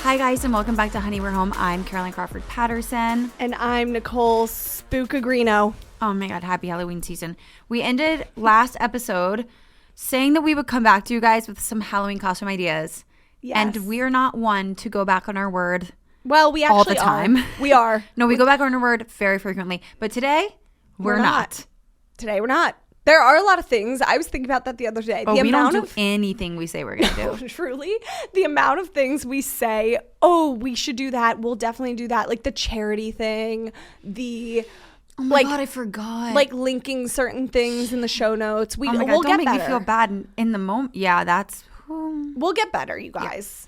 Hi guys, and welcome back to Honey We're Home. I'm Caroline Crawford Patterson. And I'm Nicole Spookagrino. Oh my god, happy Halloween season. We ended last episode saying that we would come back to you guys with some Halloween costume ideas. Yes. And we are not one to go back on our word. Well, we actually all the time. We are. No, we go back on our word very frequently. But today, we're not. Today, we're not. There are a lot of things. I was thinking about that the other day. We don't do anything we say we're going to do. Truly, the amount of things we say, oh, we should do that. We'll definitely do that. Like the charity thing, oh my god, I forgot. Like linking certain things in the show notes. We'll don't get make better. me feel bad in the moment. Yeah, that's... We'll get better, you guys.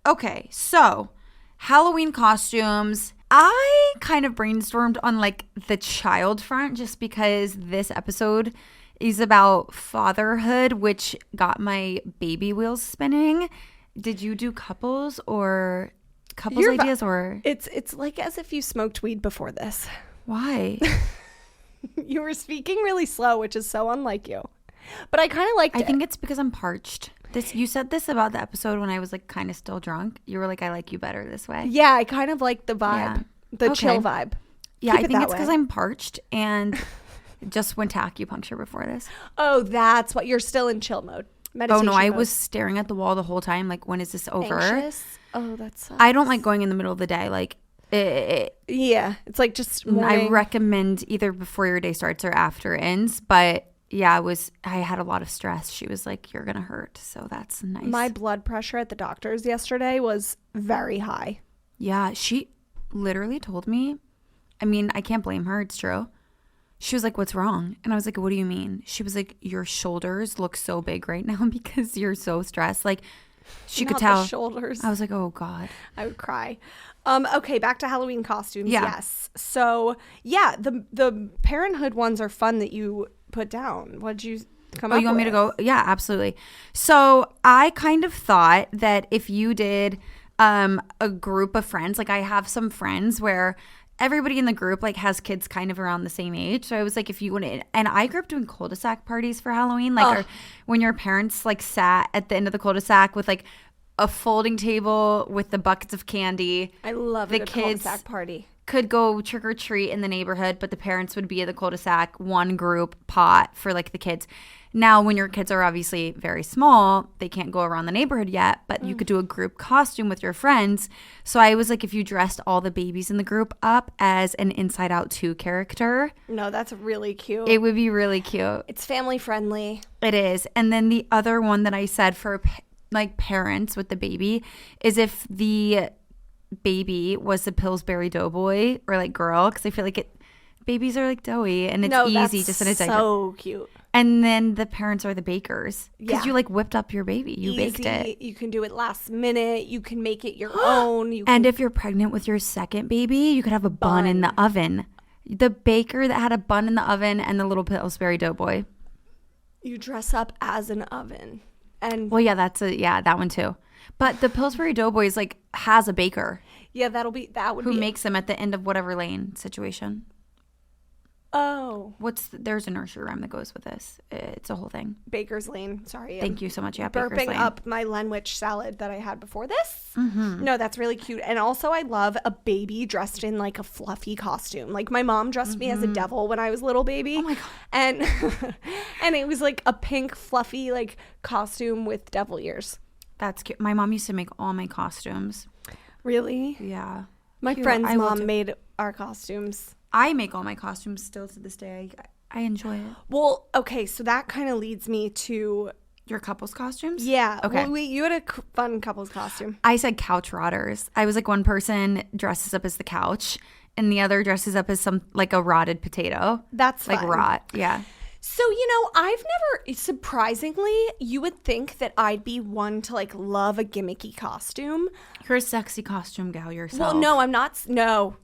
Yeah. Okay, so Halloween costumes... I kind of brainstormed on like the child front just because this episode is about fatherhood, which got my baby wheels spinning. Did you do couples ideas or? It's like as if you smoked weed before this. Why? You were speaking really slow, which is so unlike you. But I kind of liked it. I think it's because I'm parched. You said this about the episode when I was like kind of still drunk. You were like, I like you better this way. Yeah, I kind of like the vibe, chill vibe. Yeah, I think it's because I'm parched and just went to acupuncture before this. Oh, that's what, you're still in chill mode. Meditation I mode. was staring at the wall the whole time. Like, when is this over? Anxious? Oh, that sucks. I don't like going in the middle of the day. Like, yeah, it's like just morning. I recommend either before your day starts or after it ends. But yeah, I had a lot of stress. She was like, you're going to hurt. So that's nice. My blood pressure at the doctor's yesterday was very high. Yeah, she literally told me, I mean, I can't blame her. It's true. She was like, what's wrong? And I was like, what do you mean? She was like, your shoulders look so big right now because you're so stressed. Like, she could tell. The shoulders. I was like, oh God. I would cry. Okay, back to Halloween costumes. Yeah. Yes. So, yeah, the Parenthood ones are fun that you put down. What did you come up with? You want me to go? Yeah, absolutely. So I kind of thought that if you did a group of friends, like I have some friends where everybody in the group like has kids kind of around the same age. So I was like, if you want to, and I grew up doing cul-de-sac parties for Halloween, like when your parents like sat at the end of the cul-de-sac with like a folding table with the buckets of candy. I love the cul-de-sac party. Could go trick or treat in the neighborhood, but the parents would be at the cul-de-sac, one group pot for like the kids. Now, when your kids are obviously very small, they can't go around the neighborhood yet, but you could do a group costume with your friends. So I was like, if you dressed all the babies in the group up as an Inside Out 2 character. No, that's really cute. It would be really cute. It's family friendly. It is. And then the other one that I said for like parents with the baby is if the baby was the Pillsbury Doughboy or like girl, because I feel like babies are like doughy and it's easy just in a diaper. So cute. And then the parents are the bakers because you like whipped up your baby. You Easy. baked it. You can do it last minute. You can make it your own. And if you're pregnant with your second baby, you could have a bun in the oven. The baker that had a bun in the oven and the little Pillsbury Doughboy. You dress up as an oven. And well, yeah, that one too. But the Pillsbury Doughboy is like has a baker. Yeah, who makes them at the end of whatever lane situation. Oh. There's a nursery rhyme that goes with this. It's a whole thing. Baker's Lane. Sorry. Thank you so much. Yeah, Baker's Lane. Burping up my Lenwich salad that I had before this. Mm-hmm. No, that's really cute. And also I love a baby dressed in like a fluffy costume. Like my mom dressed me as a devil when I was a little baby. Oh my God. And it was like a pink fluffy like costume with devil ears. That's cute. My mom used to make all my costumes. Really? Yeah. My friend's mom made our costumes. I make all my costumes still to this day. I enjoy it. Well, okay, so that kind of leads me to... Your couples costumes? Yeah. Okay. Well, you had a fun couples costume. I said couch rotters. I was like, one person dresses up as the couch and the other dresses up as some like a rotted potato. That's like fun. Rot. Yeah. So, I've never, surprisingly, you would think that I'd be one to like love a gimmicky costume. You're a sexy costume gal yourself. Well, no, I'm not. No.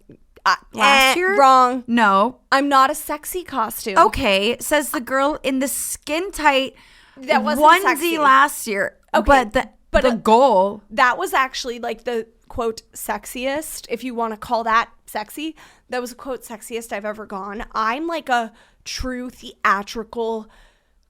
Last year? Wrong. No. I'm not a sexy costume. Okay, says the girl in the skin tight that wasn't onesie sexy. Last year. Okay, but the goal. That was actually like the quote sexiest, if you want to call that sexy. That was a quote sexiest I've ever gone. I'm like a true theatrical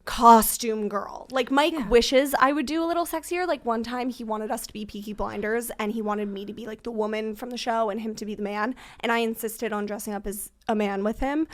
costume girl. Like Mike wishes I would do a little sexier. Like one time he wanted us to be Peaky Blinders and he wanted me to be like the woman from the show and him to be the man. And I insisted on dressing up as a man with him.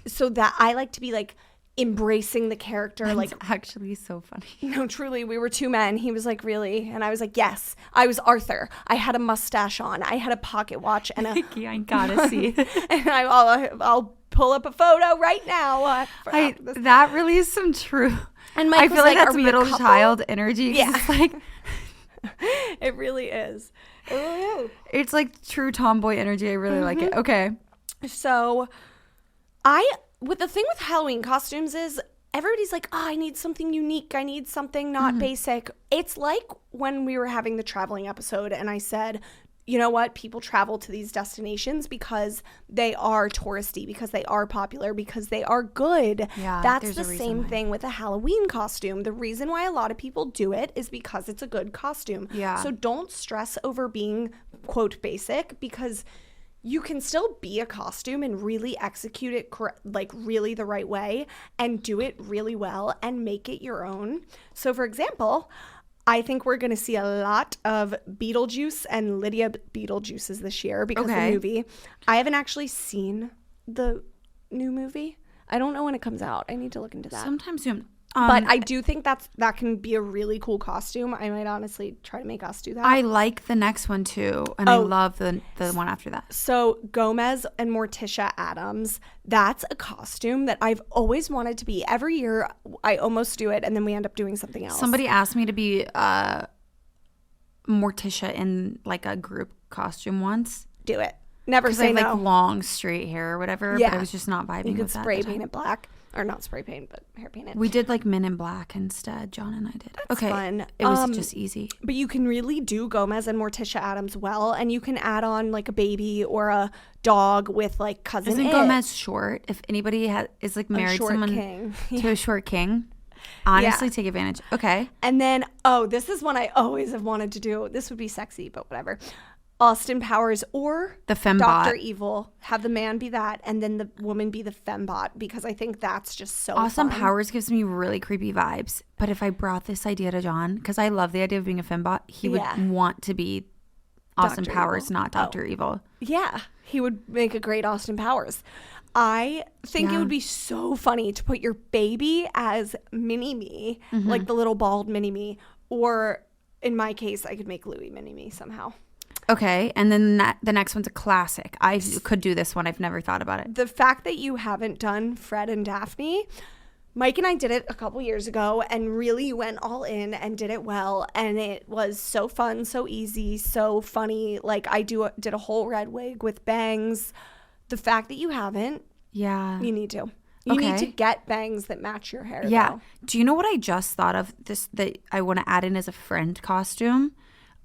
So that I like to be like embracing the character. That's like actually so funny. No, truly, we were two men. He was like, really? And I was like, yes. I was Arthur. I had a mustache on. I had a pocket watch and a I gotta see. And I'll pull up a photo right now. That really is some true. And Mike I feel like that's middle couple? child energy. Yeah. It's like it really is. It really is. It's like true tomboy energy. I really like it. Okay. So with the thing with Halloween costumes is everybody's like, oh, I need something unique. I need something not basic. It's like when we were having the traveling episode and I said, you know what? People travel to these destinations because they are touristy, because they are popular, because they are good. Yeah, that's the same thing with a Halloween costume. The reason why a lot of people do it is because it's a good costume. Yeah. So don't stress over being, quote, basic, because you can still be a costume and really execute it like really the right way and do it really well and make it your own. So for example, I think we're going to see a lot of Beetlejuice and Lydia Beetlejuices this year because of the movie. I haven't actually seen the new movie. I don't know when it comes out. I need to look into that. Sometime soon. But I do think that can be a really cool costume. I might honestly try to make us do that. I like the next one too, and I love the one after that. So Gomez and Morticia Addams, that's a costume that I've always wanted to be. Every year I almost do it, and then we end up doing something else. Somebody asked me to be Morticia in like a group costume once. Do it. Never say no. Because I have like long straight hair or whatever, but I was just not vibing with that. You could spray paint it black. Or not spray paint, but hair paint it. We did like Men in Black instead. John and I did. That's fun. It was just easy. But you can really do Gomez and Morticia Addams well, and you can add on like a baby or a dog with like cousin. Isn't Gomez short? If anybody is like married someone to a short king, honestly, take advantage. Okay. And then this is one I always have wanted to do. This would be sexy, but whatever. Austin Powers or the fembot. Dr. Evil. Have the man be that and then the woman be the fembot, because I think that's just so Austin fun. Powers gives me really creepy vibes. But if I brought this idea to John, because I love the idea of being a fembot, he would want to be Austin Dr. Powers, Evil. not Dr. Evil. Yeah, he would make a great Austin Powers. I think it would be so funny to put your baby as Mini-Me, like the little bald Mini-Me, or in my case, I could make Louie Mini-Me somehow. Okay, and then the next one's a classic. I could do this one. I've never thought about it. The fact that you haven't done Fred and Daphne, Mike and I did it a couple years ago and really went all in and did it well. And it was so fun, so easy, so funny. Like I did a whole red wig with bangs. The fact that you haven't, you need to. You need to get bangs that match your hair. Yeah. Though. Do you know what I just thought of this that I want to add in as a friend costume?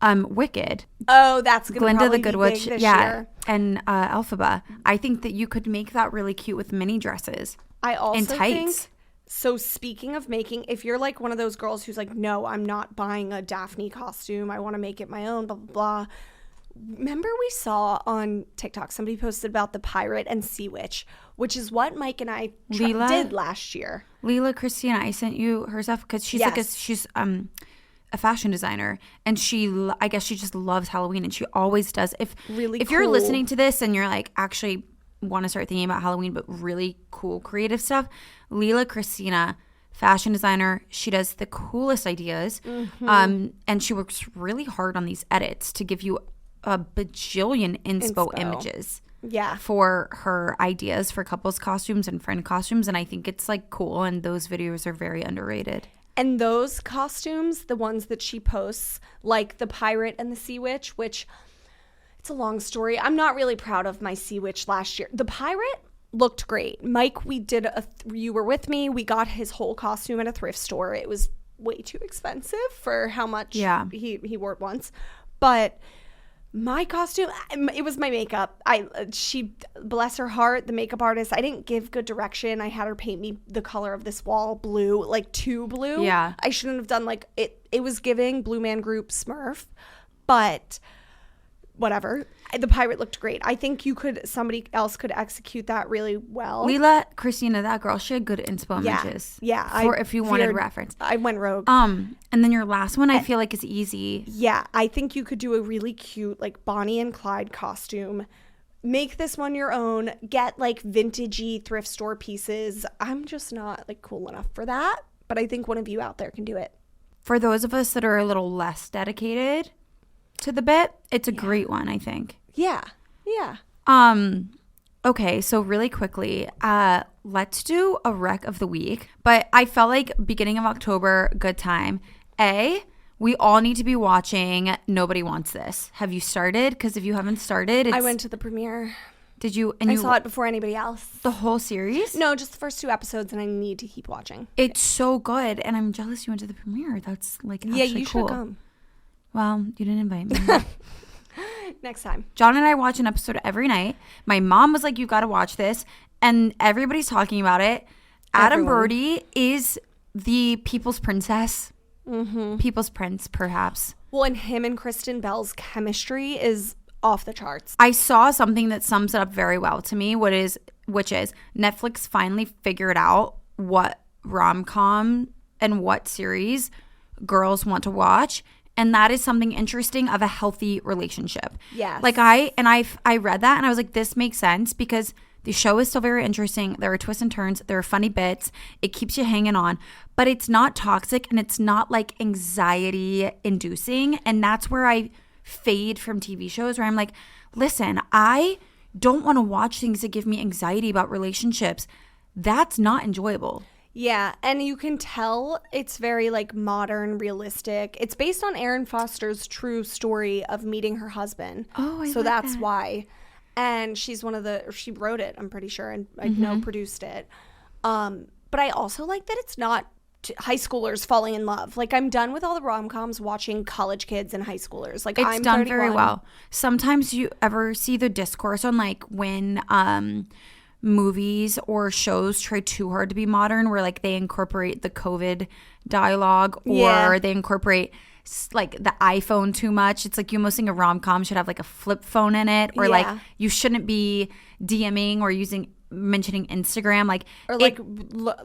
Wicked. Oh, that's gonna Glinda the be Good big Witch, this year. and Elphaba. I think that you could make that really cute with mini dresses. I also and tights. think. So speaking of making, if you're like one of those girls who's like, no, I'm not buying a Daphne costume. I want to make it my own. Blah blah blah. Remember we saw on TikTok somebody posted about the pirate and sea witch, which is what Mike and I did last year. Leela Christina, I sent you her stuff because she's she's a fashion designer, and I guess she just loves Halloween, and she always does. If you're listening to this and you're like actually want to start thinking about Halloween but really cool creative stuff, Leela Christina, fashion designer, she does the coolest ideas, and she works really hard on these edits to give you a bajillion inspo images for her ideas for couples costumes and friend costumes, and I think it's like cool, and those videos are very underrated. And those costumes, the ones that she posts, like the pirate and the sea witch, which it's a long story. I'm not really proud of my sea witch last year. The pirate looked great. Mike, you were with me. We got his whole costume at a thrift store. It was way too expensive for how much he wore it once. But my costume, it was my makeup. She, bless her heart, the makeup artist, I didn't give good direction. I had her paint me the color of this wall blue, like too blue. Yeah. I shouldn't have done it was giving Blue Man Group Smurf. But whatever. The pirate looked great. I think somebody else could execute that really well. Lila, Christina, that girl, she had good inspo images. Yeah. If you wanted reference. I went rogue. And then your last one, I feel like is easy. Yeah, I think you could do a really cute, like, Bonnie and Clyde costume. Make this one your own. Get, like, vintagey thrift store pieces. I'm just not, like, cool enough for that. But I think one of you out there can do it. For those of us that are a little less dedicated to the bit, it's a great one, I think. Yeah. Okay, so really quickly, let's do a rec of the week. But I felt like beginning of October, good time. We all need to be watching Nobody Wants This. Have you started? Because if you haven't started, I went to the premiere. Did you? I saw it before anybody else. The whole series? No, just the first 2 episodes, and I need to keep watching. It's so good, and I'm jealous you went to the premiere. That's like actually you cool. should come. Well, you didn't invite me. Next time. John and I watch an episode every night. My mom was like, you got to watch this. And everybody's talking about it. Adam Brody is the people's princess. Mm-hmm. People's prince, perhaps. Well, and him and Kristen Bell's chemistry is off the charts. I saw something that sums it up very well to me, which is Netflix finally figured out what rom-com and what series girls want to watch. And that is something interesting of a healthy relationship. Yes. Like I read that and I was like, this makes sense because the show is still very interesting. There are twists and turns. There are funny bits. It keeps you hanging on. But it's not toxic and it's not like anxiety inducing. And that's where I fade from TV shows where I'm like, listen, I don't want to watch things that give me anxiety about relationships. That's not enjoyable. Yeah, and you can tell it's very, like, modern, realistic. It's based on Erin Foster's true story of meeting her husband. Oh, so that's why. And she's she wrote it, I'm pretty sure, and I know produced it. But I also like that it's not high schoolers falling in love. Like, I'm done with all the rom-coms watching college kids and high schoolers. Like, I'm done 31. Very well. Sometimes you ever see the discourse on, like, when movies or shows try too hard to be modern where like they incorporate the COVID dialogue or they incorporate like the iPhone too much. It's like you almost think a rom-com should have like a flip phone in it or like you shouldn't be DMing or mentioning Instagram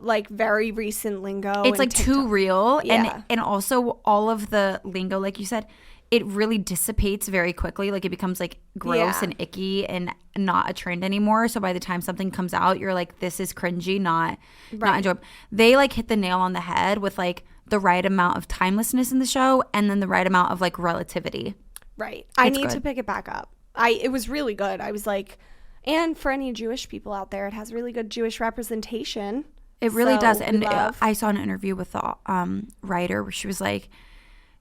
like very recent lingo. It's like TikTok. too real and also all of the lingo like you said it really dissipates very quickly. Like it becomes like gross and icky and not a trend anymore. So by the time something comes out, you're like, this is cringy, not enjoyable. They like hit the nail on the head with like the right amount of timelessness in the show and then the right amount of like relativity. Right. I need to pick it back up. It was really good. I was like, and for any Jewish people out there, it has really good Jewish representation. It really does. And I saw an interview with the writer where she was like,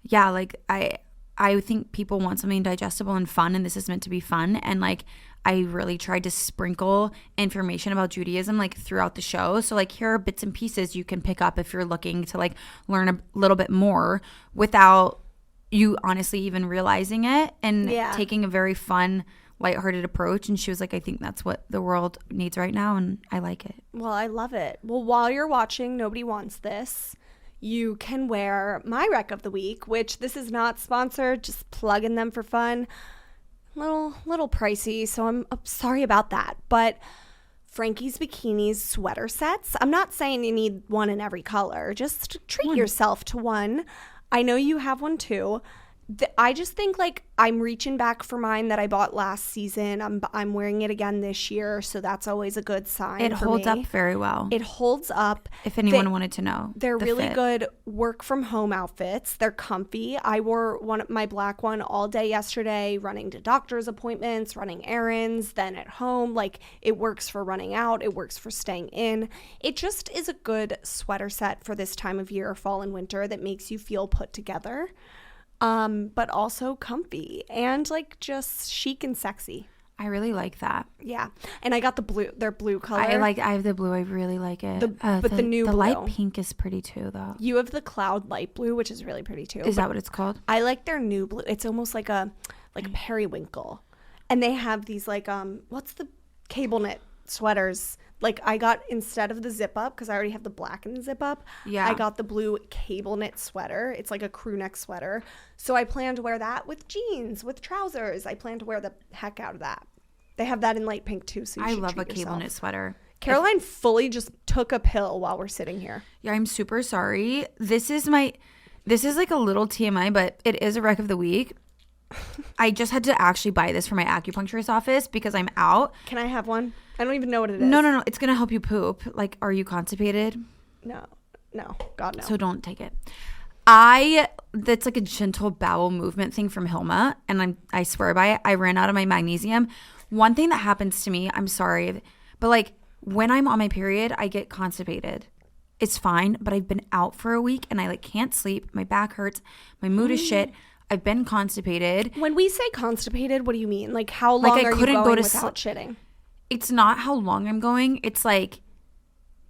yeah, like I think people want something digestible and fun, and this is meant to be fun. And like, I really tried to sprinkle information about Judaism like throughout the show. So like, here are bits and pieces you can pick up if you're looking to like learn a little bit more without you honestly even realizing it and taking a very fun, lighthearted approach. And she was like, I think that's what the world needs right now, and I like it. Well, I love it. Well, while you're watching Nobody Wants This, you can wear my rec of the week, which this is not sponsored, just plugging them for fun. Little pricey, so I'm sorry about that. But Frankie's Bikinis sweater sets. I'm not saying you need one in every color. Just treat yourself to one. I know you have one too. I just think like I'm reaching back for mine that I bought last season. I'm wearing it again this year, so that's always a good sign. It holds up very well. It holds up. If anyone wanted to know, they're really good work from home outfits. They're comfy. I wore my black one all day yesterday, running to doctor's appointments, running errands, then at home. Like it works for running out. It works for staying in. It just is a good sweater set for this time of year, fall and winter, that makes you feel put together. But also comfy and like just chic and sexy. I really like that. Yeah. And I got their blue color. I have the blue. I really like it. The new blue. The light pink is pretty too though. You have the cloud light blue, which is really pretty too. Is that what it's called? I like their new blue. It's almost like a periwinkle. And they have these like, what's the cable knit sweaters? Like I got, instead of the zip up, because I already have the black and the zip up, Yeah. I got the blue cable knit sweater. It's like a crew neck sweater. So I plan to wear that with jeans, with trousers. I plan to wear the heck out of that. They have that in light pink too. So you I should love a treat cable yourself. knit sweater. Caroline fully just took a pill while we're sitting here. Yeah, I'm super sorry. This is like a little TMI, but it is a wreck of the week. I just had to actually buy this for my acupuncturist office because I'm out. Can I have one? I don't even know what it is. No. It's going to help you poop. Like, are you constipated? No. God, no. So don't take it. That's like a gentle bowel movement thing from Hilma, and I swear by it. I ran out of my magnesium. One thing that happens to me, I'm sorry, but like when I'm on my period, I get constipated. It's fine, but I've been out for a week and I like can't sleep. My back hurts. My mood is shit. I've been constipated. When we say constipated, what do you mean? Like how long I are you couldn't going go to without shitting? It's not how long I'm going. It's like,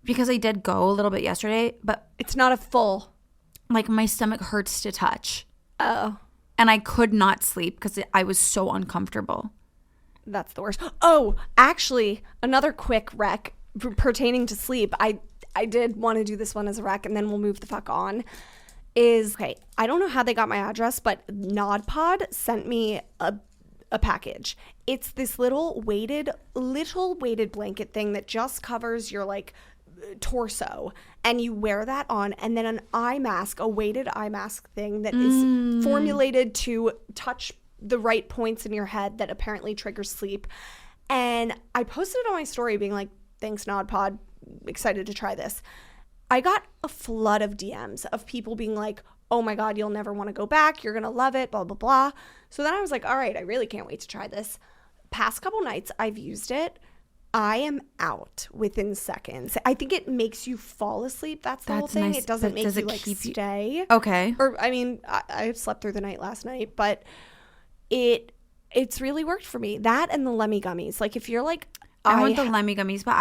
because I did go a little bit yesterday, but It's not a full. like my stomach hurts to touch. Oh, And I could not sleep because I was so uncomfortable. that's the worst. Oh, actually, another quick rec pertaining to sleep. I did want to do this one as a rec, and then we'll move the fuck on. Okay, I don't know how they got my address, but NodPod sent me a package. It's this little weighted blanket thing that just covers your like torso, and you wear that on, and then an eye mask, a weighted eye mask thing that is formulated to touch the right points in your head that apparently triggers sleep. And I posted it on my story being like, thanks NodPod, excited to try this. I got a flood of DMs of people being like, oh my God, you'll never want to go back. You're going to love it, blah, blah, blah. So then I was like, all right, I really can't wait to try this. Past couple nights I've used it. I am out within seconds. I think it makes you fall asleep. That's the whole thing. Nice. It doesn't But make does you it like keep you- stay. Okay. Or I mean, I slept through the night last night, but it's really worked for me. That and the Lemmy gummies. Like if you're like, I want the Lemmy gummies, but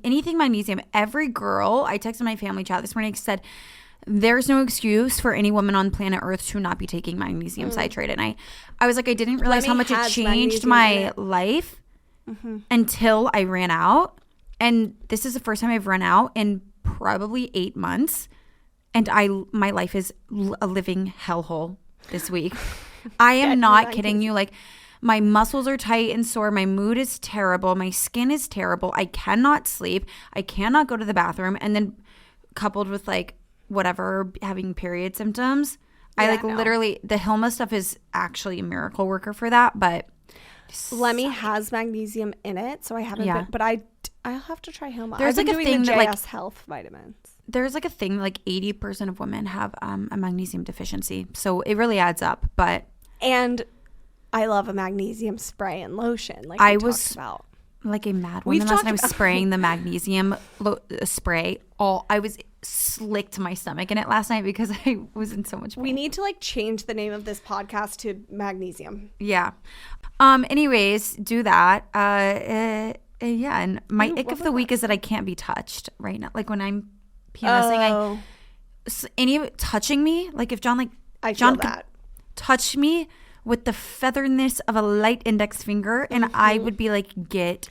anything magnesium. Every girl, I texted my family chat this morning, said there's no excuse for any woman on planet Earth to not be taking magnesium citrate. And I was like, I didn't realize how Lemmy much it has changed magnesium in my it. life until I ran out. And this is the first time I've run out in probably 8 months. And my life is a living hellhole this week. I am not kidding you. Like, my muscles are tight and sore. My mood is terrible. My skin is terrible. I cannot sleep. I cannot go to the bathroom. And then coupled with like whatever, having period symptoms. I like literally, the Hilma stuff is actually a miracle worker for that. But Lemmy has magnesium in it, so I haven't been, but I'll have to try Hilma. There's I've been like a doing thing the that, JS like- Health vitamins. there's like a thing like 80% of women have a magnesium deficiency. So it really adds up. But And I love a magnesium spray and lotion. Like I we was talked about. like a mad We've woman last talked night. I was about- spraying the magnesium spray. I was slicked my stomach in it last night because I was in so much pain. We need to like change the name of this podcast to magnesium. Yeah. Anyways, do that. Yeah. And my ick of the week is that I can't be touched right now. Like when I'm PMSing, any touching me, like if John I feel John that. could touch me with the featherness of a light index finger, and I would be like, get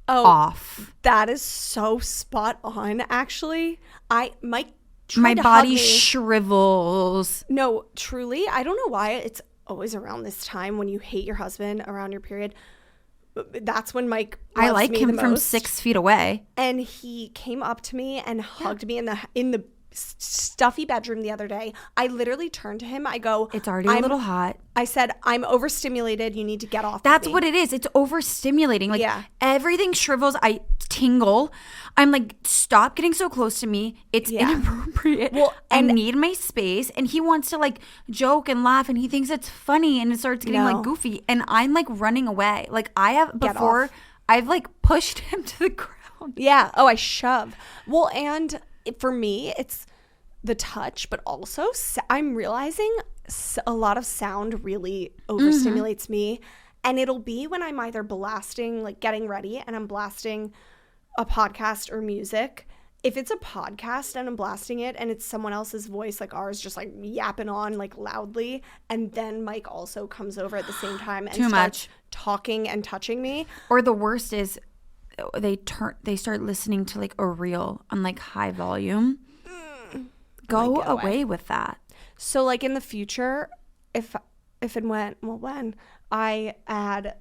off. That is so spot on. Actually, Mike tried My to body hug me. shrivels. No, truly, I don't know why it's always around this time when you hate your husband around your period. That's when Mike loves I like me him the from most. 6 feet away. And he came up to me and hugged me in the stuffy bedroom the other day. I literally turned to him. I go, It's already a little hot. I said, I'm overstimulated. You need to get off. That's of me. what it is. It's overstimulating. Like everything shrivels. I tingle. I'm like, stop getting so close to me. It's inappropriate. Well, I and- need my space. And he wants to like joke and laugh, and he thinks it's funny, and it starts getting No. like goofy. And I'm like running away. Like I have Get before. off. I've like pushed him to the ground. Yeah. Oh, I shove. Well, and for me, it's the touch, but also I'm realizing a lot of sound really overstimulates me. And it'll be when I'm either blasting, like getting ready and I'm blasting a podcast or music. If it's a podcast and I'm blasting it and it's someone else's voice, like ours, just like yapping on like loudly, and then Mike also comes over at the same time and Too starts much. talking and touching me. Or the worst is they start listening to like a reel on like high volume. Go away with that. So like in the future, if and when I add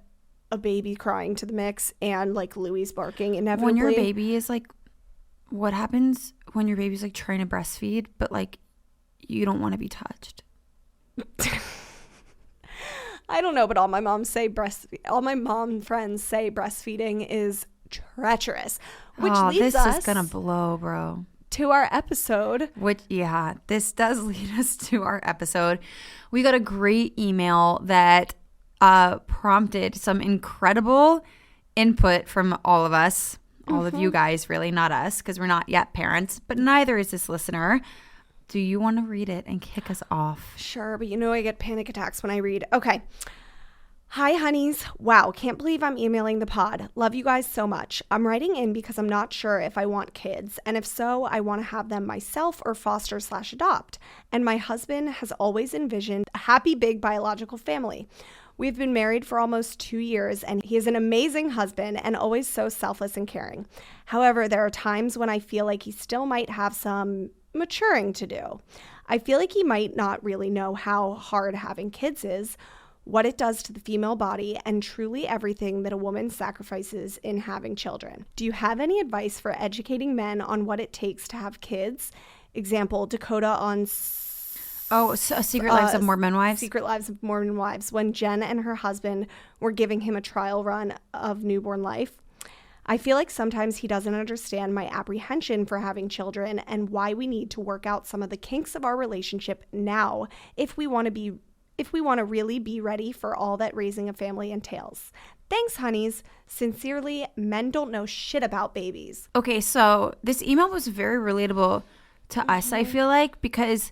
a baby crying to the mix and like Louis barking inevitably. When your baby is like, what happens when your baby's like trying to breastfeed, but like you don't want to be touched? I don't know, but all my mom friends say breastfeeding is treacherous, which leads this us is gonna blow, bro. To our episode. This does lead us to our episode. We got a great email that prompted some incredible input from all of us, all of you guys, really, not us, because we're not yet parents, but neither is this listener. Do you want to read it and kick us off? Sure, but you know I get panic attacks when I read. Okay. Hi, honeys. Wow, can't believe I'm emailing the pod. Love you guys so much. I'm writing in because I'm not sure if I want kids, and if so, I want to have them myself or foster/adopt. And my husband has always envisioned a happy, big biological family. We've been married for almost 2 years, and he is an amazing husband and always so selfless and caring. However, there are times when I feel like he still might have some maturing to do. I feel like he might not really know how hard having kids is, what it does to the female body, and truly everything that a woman sacrifices in having children. Do you have any advice for educating men on what it takes to have kids? Example, Dakota on Secret Lives of Mormon Wives. Secret Lives of Mormon Wives, when Jen and her husband were giving him a trial run of newborn life. I feel like sometimes he doesn't understand my apprehension for having children and why we need to work out some of the kinks of our relationship now if we want to really be ready for all that raising a family entails. Thanks, honeys. Sincerely, men don't know shit about babies. Okay, so this email was very relatable to us, I feel like, because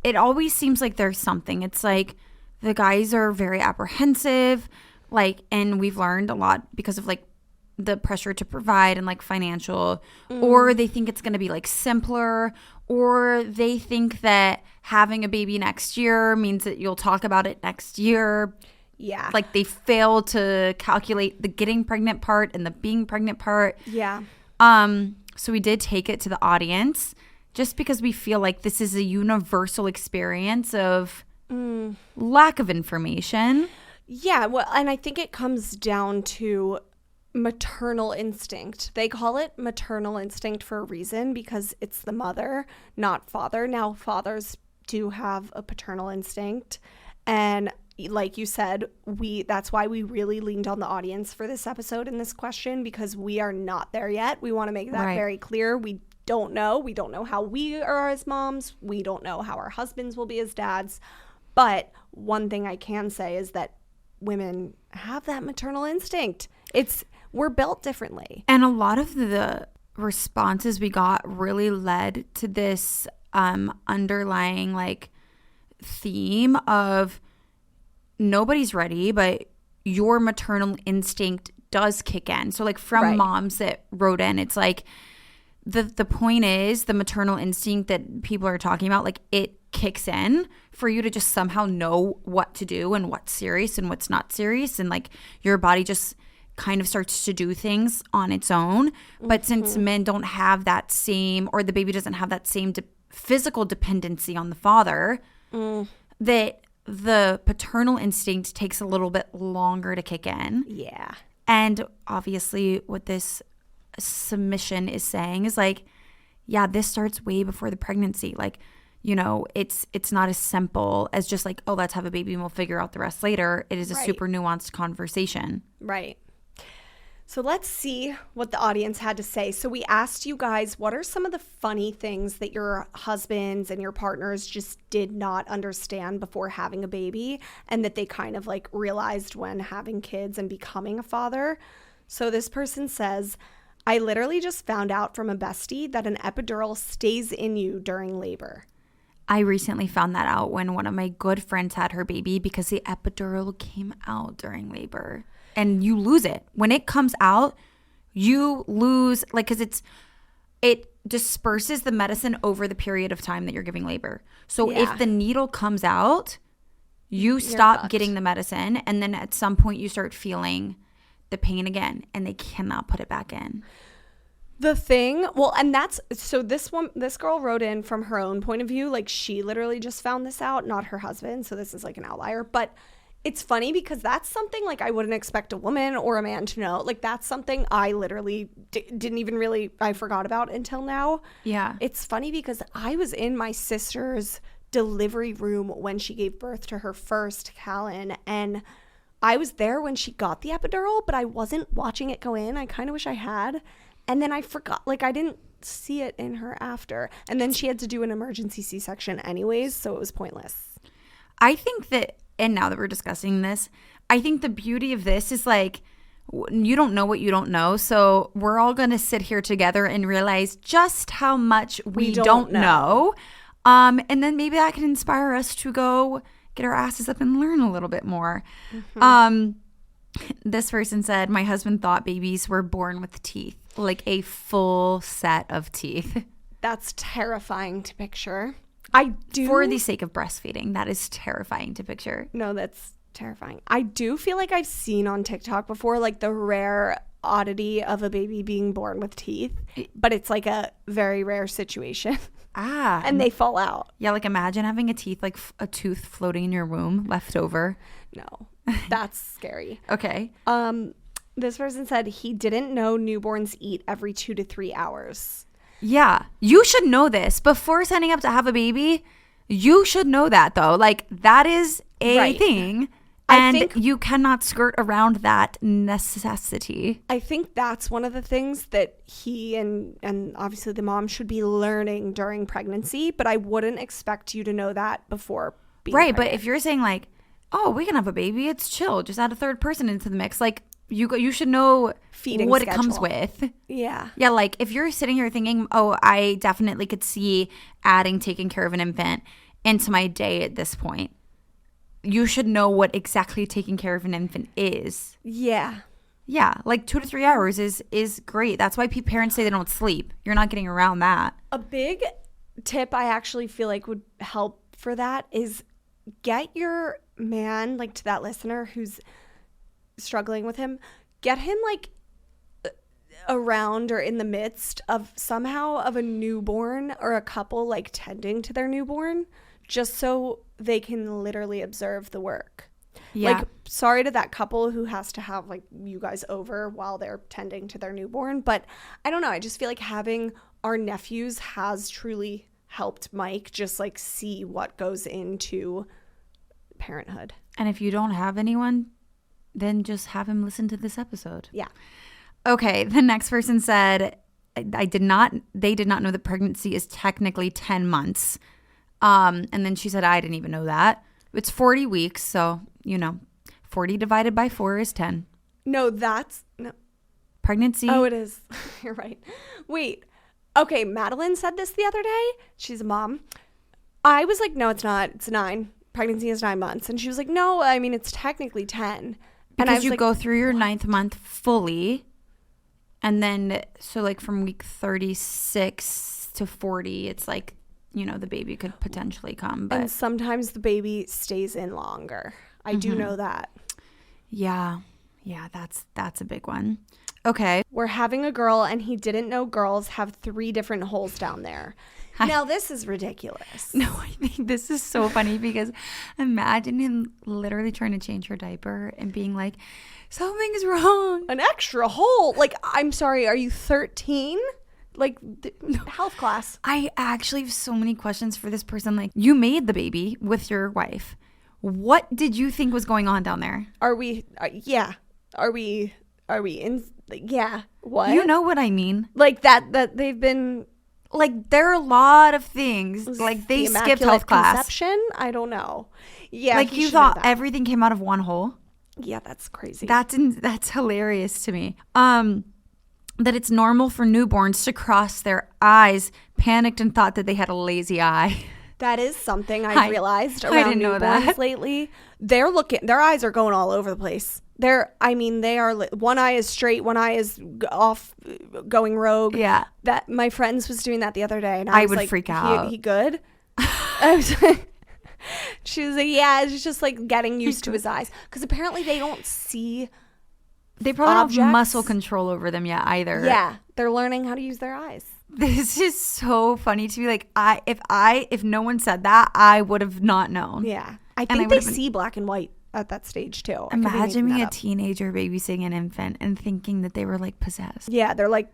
it always seems like there's something. It's like the guys are very apprehensive, like, and we've learned a lot because of like the pressure to provide and like financial, or they think it's going to be like simpler, or they think that having a baby next year means that you'll talk about it next year. Yeah. Like they fail to calculate the getting pregnant part and the being pregnant part. Yeah. So we did take it to the audience just because we feel like this is a universal experience of lack of information. Yeah. Well, and I think it comes down to maternal instinct. They call it maternal instinct for a reason because it's the mother, not father. Now, fathers do have a paternal instinct. And like you said, that's why we really leaned on the audience for this episode and this question, because we are not there yet. We want to make that very clear. We don't know. We don't know how we are as moms. We don't know how our husbands will be as dads. But one thing I can say is that women have that maternal instinct. We're built differently. And a lot of the responses we got really led to this underlying like theme of nobody's ready, but your maternal instinct does kick in. So like from moms that wrote in, it's like the point is the maternal instinct that people are talking about, like it kicks in for you to just somehow know what to do and what's serious and what's not serious. And like your body just kind of starts to do things on its own. But since men don't have that same, or the baby doesn't have that same physical dependency on the father, that the paternal instinct takes a little bit longer to kick in. Yeah. And obviously what this submission is saying is like, yeah, this starts way before the pregnancy. Like, you know, it's not as simple as just like, oh, let's have a baby and we'll figure out the rest later. It is a super nuanced conversation. Right. So let's see what the audience had to say. So we asked you guys, what are some of the funny things that your husbands and your partners just did not understand before having a baby and that they kind of like realized when having kids and becoming a father? So this person says, I literally just found out from a bestie that an epidural stays in you during labor. I recently found that out when one of my good friends had her baby because the epidural came out during labor. And you lose it. When it comes out, you lose, like, because it disperses the medicine over the period of time that you're giving labor. So if the needle comes out, you stop getting the medicine. And then at some point you start feeling the pain again, and they cannot put it back in. The thing, well, and that's, so this girl wrote in from her own point of view, like she literally just found this out, not her husband, so this is like an outlier, but it's funny because that's something like I wouldn't expect a woman or a man to know. Like that's something I literally didn't even really, I forgot about until now. Yeah. It's funny because I was in my sister's delivery room when she gave birth to her first, Callan, and I was there when she got the epidural, but I wasn't watching it go in. I kind of wish I had. And then I forgot, like I didn't see it in her after. And then she had to do an emergency C-section anyways, so it was pointless. I think that, and now that we're discussing this, I think the beauty of this is like, you don't know what you don't know. So we're all going to sit here together and realize just how much we don't know. And then maybe that can inspire us to go get our asses up and learn a little bit more. Mm-hmm. This person said, my husband thought babies were born with teeth, like a full set of teeth. That's terrifying to picture. I do. For the sake of breastfeeding, that is terrifying to picture. No, that's terrifying. I do feel like I've seen on TikTok before, like the rare oddity of a baby being born with teeth, but it's like a very rare situation. And they fall out. Yeah, like imagine having a tooth floating in your womb left over. No, that's scary. Okay. This person said he didn't know newborns eat every 2 to 3 hours. Yeah, you should know this before signing up to have a baby. You should know that though. Like that is a thing. And you cannot skirt around that necessity. I think that's one of the things that he and obviously the mom should be learning during pregnancy. But I wouldn't expect you to know that before being pregnant. But if you're saying like, oh, we can have a baby, it's chill. Just add a third person into the mix. Like you should know feeding what schedule. It comes with. Yeah. Yeah, like if you're sitting here thinking, oh, I definitely could see adding taking care of an infant into my day at this point. You should know what exactly taking care of an infant is. Yeah. Yeah, like 2 to 3 hours is great. That's why parents say they don't sleep. You're not getting around that. A big tip I actually feel like would help for that is get your man, like to that listener who's struggling with him, get him like around or in the midst of somehow of a newborn or a couple like tending to their newborn, just so they can literally observe the work. Yeah. Like, sorry to that couple who has to have like you guys over while they're tending to their newborn, but I don't know, I just feel like having our nephews has truly helped Mike just like see what goes into parenthood. And if you don't have anyone, then just have him listen to this episode. Yeah. Okay, the next person said they did not know that pregnancy is technically 10 months. And then she said, I didn't even know that. It's 40 weeks, so, 40 divided by 4 is 10. No, that's... no. Pregnancy... Oh, it is. You're right. Wait. Okay, Madeline said this the other day. She's a mom. I was like, no, it's not. It's 9. Pregnancy is 9 months. And she was like, no, I mean, it's technically 10. Because you go through your 9th month fully. And then, so like from week 36 to 40, it's like... the baby could potentially come. But... And sometimes the baby stays in longer. I do know that. Yeah. Yeah, that's a big one. Okay. We're having a girl, and he didn't know girls have 3 different holes down there. Now, this is ridiculous. No, I think this is so funny because imagine him literally trying to change her diaper and being like, something's wrong. An extra hole? Like, I'm sorry, are you 13? Like, health class. I actually have so many questions for this person. Like, you made the baby with your wife. What did you think was going on down there? Are we yeah. Are we in, yeah. What? You know what I mean? Like that they've been... Like, there are a lot of things. Like, they skipped health class. Conception? I don't know. Yeah. Like, you thought everything came out of one hole? Yeah, that's crazy. That's hilarious to me. That it's normal for newborns to cross their eyes, panicked and thought that they had a lazy eye. That is something I've realized around I didn't know newborns that. lately. Their eyes are going all over the place. They are, one eye is straight, one eye is off, going rogue. Yeah. That my friends was doing that the other day, and I was would like, freak out. He good? I was like, she was like, yeah, it's just like getting used to his eyes, because apparently they don't see They probably don't objects. have muscle control over them yet either. Yeah, they're learning how to use their eyes. This is so funny to me. Like, if no one said that, I would have not known. Yeah. I think they see black and white at that stage too. Imagine being a teenager babysitting an infant and thinking that they were like possessed. Yeah, they're like,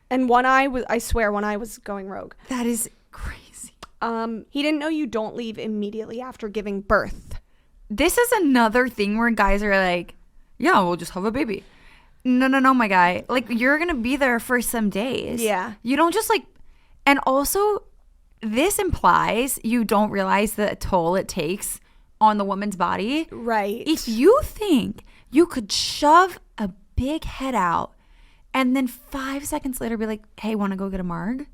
and I swear one eye was going rogue. That is crazy. He didn't know you don't leave immediately after giving birth. This is another thing where guys are like, yeah, we'll just have a baby. No, my guy. Like, you're going to be there for some days. Yeah. You don't just like, and also this implies you don't realize the toll it takes on the woman's body. Right. If you think you could shove a big head out and then 5 seconds later be like, hey, want to go get a marg?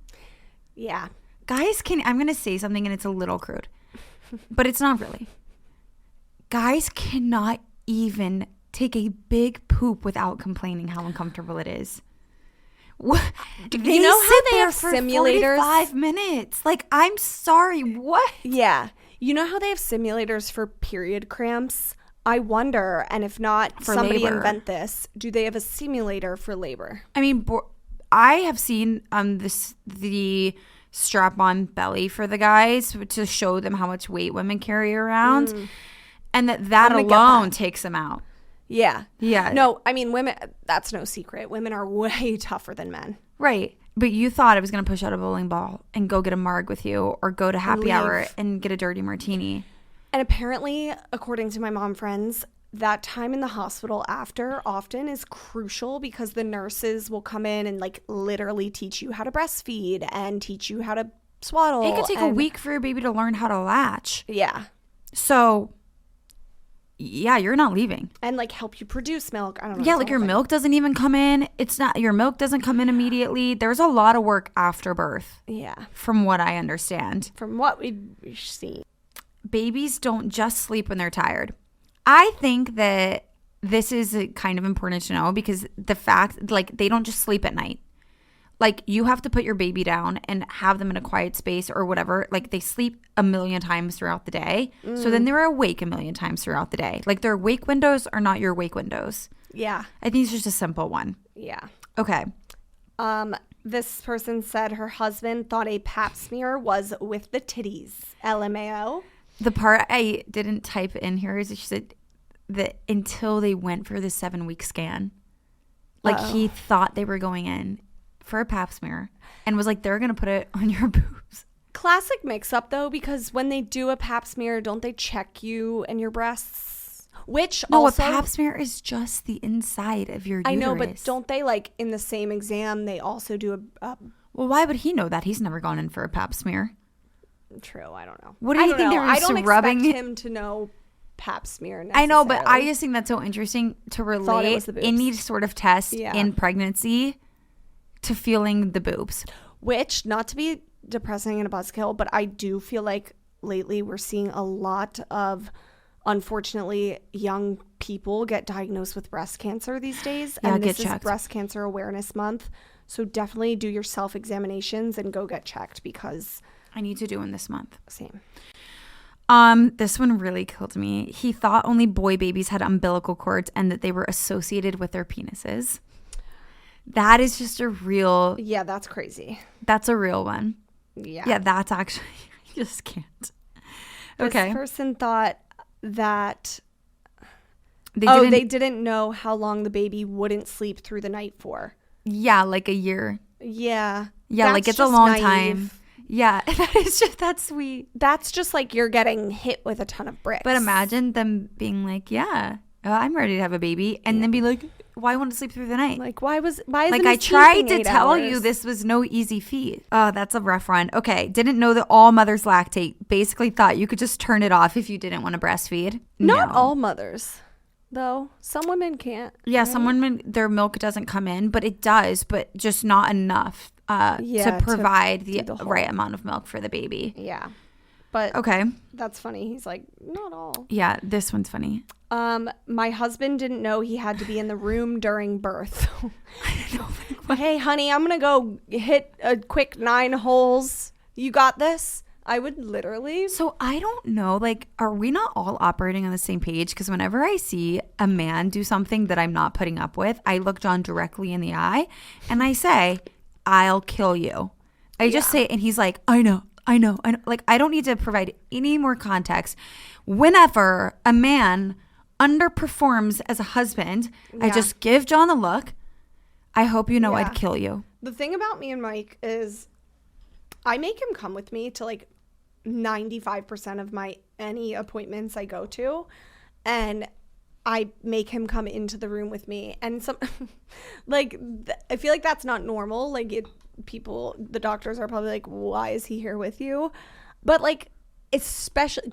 Yeah. Guys I'm going to say something and it's a little crude, but it's not really. Guys cannot even take a big poop without complaining how uncomfortable it is. What? You know how they have simulators? 45 minutes. Like, I'm sorry. What? Yeah. You know how they have simulators for period cramps? I wonder, and if not, For somebody labor. invent this. Do they have a simulator for labor? I mean, I have seen the strap-on belly for the guys to show them how much weight women carry around, and that alone takes them out. Yeah. Yeah. No, I mean, women, that's no secret. Women are way tougher than men. Right. But you thought I was going to push out a bowling ball and go get a marg with you or go to happy hour and get a dirty martini. And apparently, according to my mom friends, that time in the hospital after often is crucial because the nurses will come in and like literally teach you how to breastfeed and teach you how to swaddle. It could take a week for your baby to learn how to latch. Yeah. So, yeah, you're not leaving. And like help you produce milk. I don't know. Yeah, like your milk doesn't even come in. Your milk doesn't come in immediately. There's a lot of work after birth. Yeah. From what I understand. From what we've seen. Babies don't just sleep when they're tired. I think that this is kind of important to know because the fact, like, they don't just sleep at night. Like, you have to put your baby down and have them in a quiet space or whatever. Like, they sleep a million times throughout the day. So then they're awake a million times throughout the day. Like, their wake windows are not your wake windows. Yeah. I think it's just a simple one. Yeah. Okay. This person said her husband thought a pap smear was with the titties. LMAO. The part I didn't type in here is she said that until they went for the 7-week scan. Like, he thought they were going in for a pap smear and was like, they're going to put it on your boobs. Classic mix-up, though, because when they do a pap smear, don't they check you and your breasts? Which also... No, a pap smear is just the inside of your uterus. I know, but don't they, like, in the same exam, they also do a... Well, why would he know that? He's never gone in for a pap smear. True, I don't know. What do you think they were just rubbing? I don't expect him to know pap smear necessarily. I know, but I just think that's so interesting to relate any sort of test in pregnancy to feeling the boobs. Which, not to be depressing and a buzzkill, but I do feel like lately we're seeing a lot of, unfortunately, young people get diagnosed with breast cancer these days. Yeah, and this is checked. Breast Cancer Awareness Month. So definitely do your self-examinations and go get checked because... I need to do one this month. Same. This one really killed me. He thought only boy babies had umbilical cords and that they were associated with their penises. That is just a real... Yeah, that's crazy. That's a real one. Yeah. Yeah, that's actually... I just can't. Okay. This person thought that... They didn't know how long the baby wouldn't sleep through the night for. Yeah, like a year. Yeah. Yeah, like it's a long time. Yeah, that's sweet. That's just like you're getting hit with a ton of bricks. But imagine them being like, yeah, I'm ready to have a baby. And then be like, why want to sleep through the night? Like, why isn't like, he I tried to sleeping 8 tell hours? you this was no easy feat. Oh, that's a rough one. Okay. Didn't know that all mothers lactate. Basically thought you could just turn it off if you didn't want to breastfeed. Not No. all mothers, though. Some women can't. Yeah, right? some women, their milk doesn't come in, but it does, but just not enough to provide the right amount of milk for the baby. Yeah. But okay. That's funny. He's like, not all. Yeah, this one's funny. My husband didn't know he had to be in the room during birth. I know, like, Hey, honey, I'm going to go hit a quick 9 holes. You got this? I would literally. So I don't know, like, are we not all operating on the same page? Because whenever I see a man do something that I'm not putting up with, I look John directly in the eye and I say, I'll kill you. I just say it, and he's like, I know. Like, I don't need to provide any more context. Whenever a man underperforms as a husband, I just give John a look. I hope you know I'd kill you. The thing about me and Mike is I make him come with me to like 95% of any appointments I go to, and I make him come into the room with me. And some like I feel like that's not normal. Like the doctors are probably like, why is he here with you? But like, especially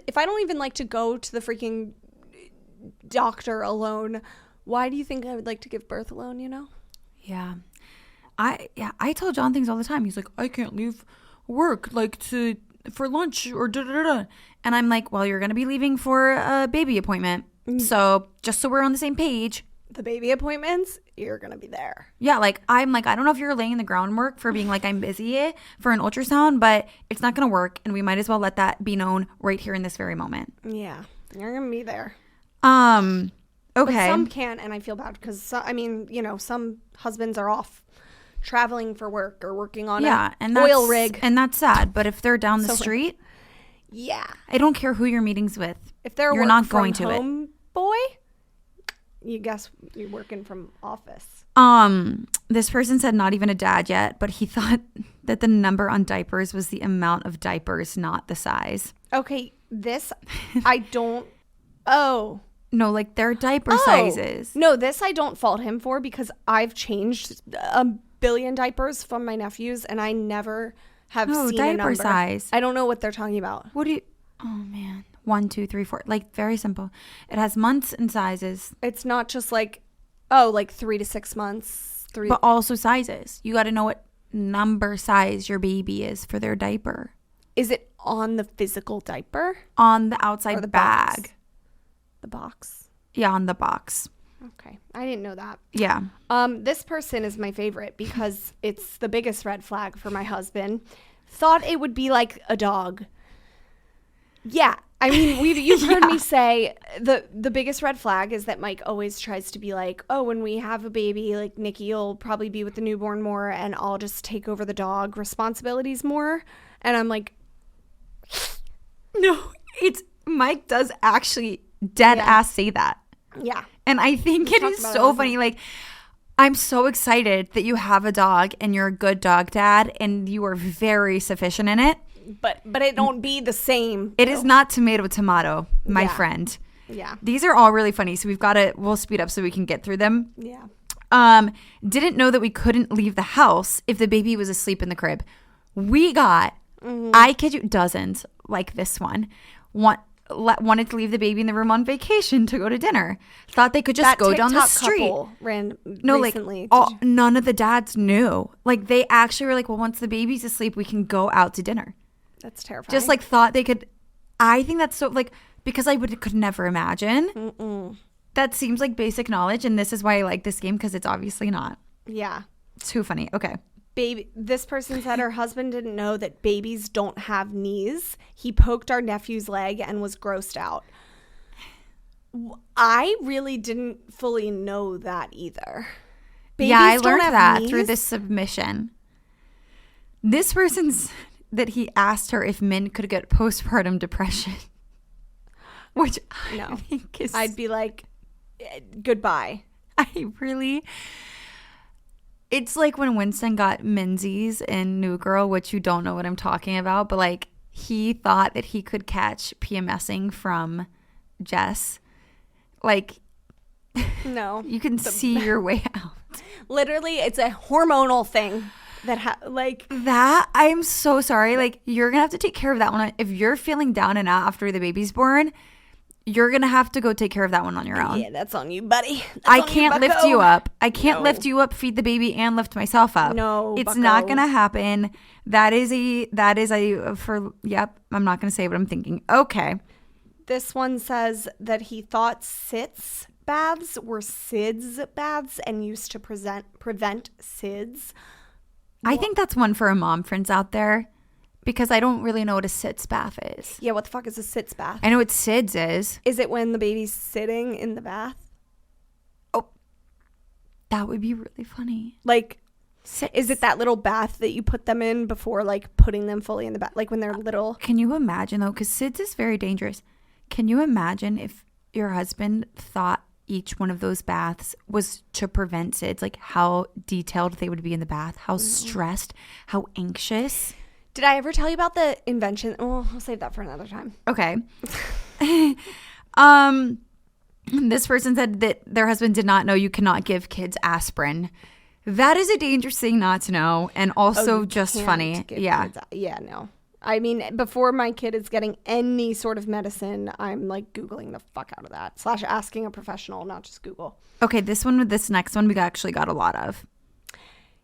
if I don't even like to go to the freaking doctor alone, why do you think I would like to give birth alone, you know? Yeah. I tell John things all the time. He's like, I can't leave work like for lunch or da-da-da-da. And I'm like, well, you're going to be leaving for a baby appointment. So just so we're on the same page. The baby appointments, you're going to be there. Yeah, like, I'm like, I don't know if you're laying the groundwork for being like, I'm busy for an ultrasound, but it's not going to work. And we might as well let that be known right here in this very moment. Yeah, you're going to be there. Okay. But some can't, and I feel bad because, some husbands are off traveling for work or working on an oil rig. And that's sad. But if they're down the street, I don't care who your meeting's with. If they're you're not going to home boy, you guess you're working from office. This person said not even a dad yet, but he thought that the number on diapers was the amount of diapers, not the size. Okay, this I don't. Oh. No, like their diaper sizes. No, this I don't fault him for because I've changed a billion diapers from my nephews and I never have seen a number. Diaper size. I don't know what they're talking about. What do you? Oh man, 1, 2, 3, 4. Like very simple. It has months and sizes. It's not just like, like 3 to 6 months. But also sizes. You got to know what number size your baby is for their diaper. Is it on the physical diaper? On the outside bag. Box? The box? Yeah, on the box. Okay. I didn't know that. Yeah. This person is my favorite because it's the biggest red flag for my husband. Thought it would be like a dog. Yeah. I mean, you've heard me say the biggest red flag is that Mike always tries to be like, oh, when we have a baby, like Nikki will probably be with the newborn more and I'll just take over the dog responsibilities more. And I'm like, no, Mike does actually dead ass say that. Yeah. And I think it is so funny. Like, I'm so excited that you have a dog and you're a good dog dad and you are very sufficient in it. But it don't be the same. It is not tomato, my friend. Yeah. These are all really funny. So we'll speed up so we can get through them. Yeah. Didn't know that we couldn't leave the house if the baby was asleep in the crib. We got, I kid you, dozens like this one. Wanted to leave the baby in the room on vacation to go to dinner. Thought they could just go down the street. Recently. None of the dads knew. Like, they actually were like, well, once the baby's asleep, we can go out to dinner. That's terrifying. Just like thought they could. I think that's so, like, because I could never imagine. That seems like basic knowledge, and this is why I like this game, because it's obviously not. Yeah. Too funny. Okay. This person said her husband didn't know that babies don't have knees. He poked our nephew's leg and was grossed out. I really didn't fully know that either. Babies I learned that knees? through this submission. This person said that he asked her if men could get postpartum depression, which I think is... I'd be like, goodbye. It's like when Winston got Menzies in New Girl, which you don't know what I'm talking about, but like he thought that he could catch PMSing from Jess. Like, no, you can see your way out. Literally, it's a hormonal thing that. I'm so sorry. Like, you're gonna have to take care of that one. If you're feeling down and out after the baby's born, you're going to have to go take care of that one on your own. Yeah, that's on you, buddy. I can't lift you up. I can't lift you up, feed the baby, and lift myself up. No, it's not going to happen. Yep, I'm not going to say what I'm thinking. Okay. This one says that he thought sits baths were SIDS baths and used to prevent SIDS. I think that's one for our mom friends out there. Because I don't really know what a sitz bath is. Yeah, what the fuck is a sitz bath? I know what SIDS is. Is it when the baby's sitting in the bath? Oh, that would be really funny. Like, Sitz. is it that little bath that you put them in before, like, putting them fully in the bath? Like, when they're little? Can you imagine, though? Because SIDS is very dangerous. Can you imagine if your husband thought each one of those baths was to prevent SIDS? Like, how detailed they would be in the bath, how stressed, how anxious. Did I ever tell you about the invention? Oh, I'll save that for another time. Okay. This person said that their husband did not know you cannot give kids aspirin. That is a dangerous thing not to know, and also just funny. Yeah. Yeah, no. I mean, before my kid is getting any sort of medicine, I'm like Googling the fuck out of that. / asking a professional, not just Google. Okay, this next one we actually got a lot of.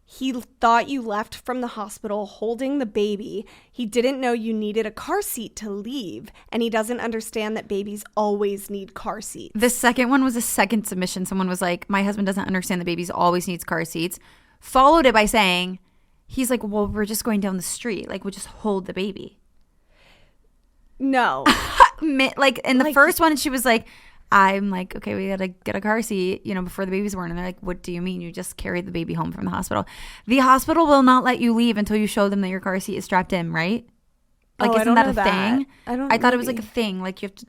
He thought you left from the hospital holding the baby. He didn't know you needed a car seat to leave. And he doesn't understand that babies always need car seats. The second one was a second submission. Someone was like, my husband doesn't understand that babies always needs car seats. Followed it by saying, he's like, well, we're just going down the street. Like, we'll just hold the baby. No. Like, in the first one, she was like, I'm like, okay, we got to get a car seat, before the baby's born. And they're like, what do you mean? You just carried the baby home from the hospital. The hospital will not let you leave until you show them that your car seat is strapped in, right? Like, isn't that a thing? I thought it was like a thing. Like, you have to.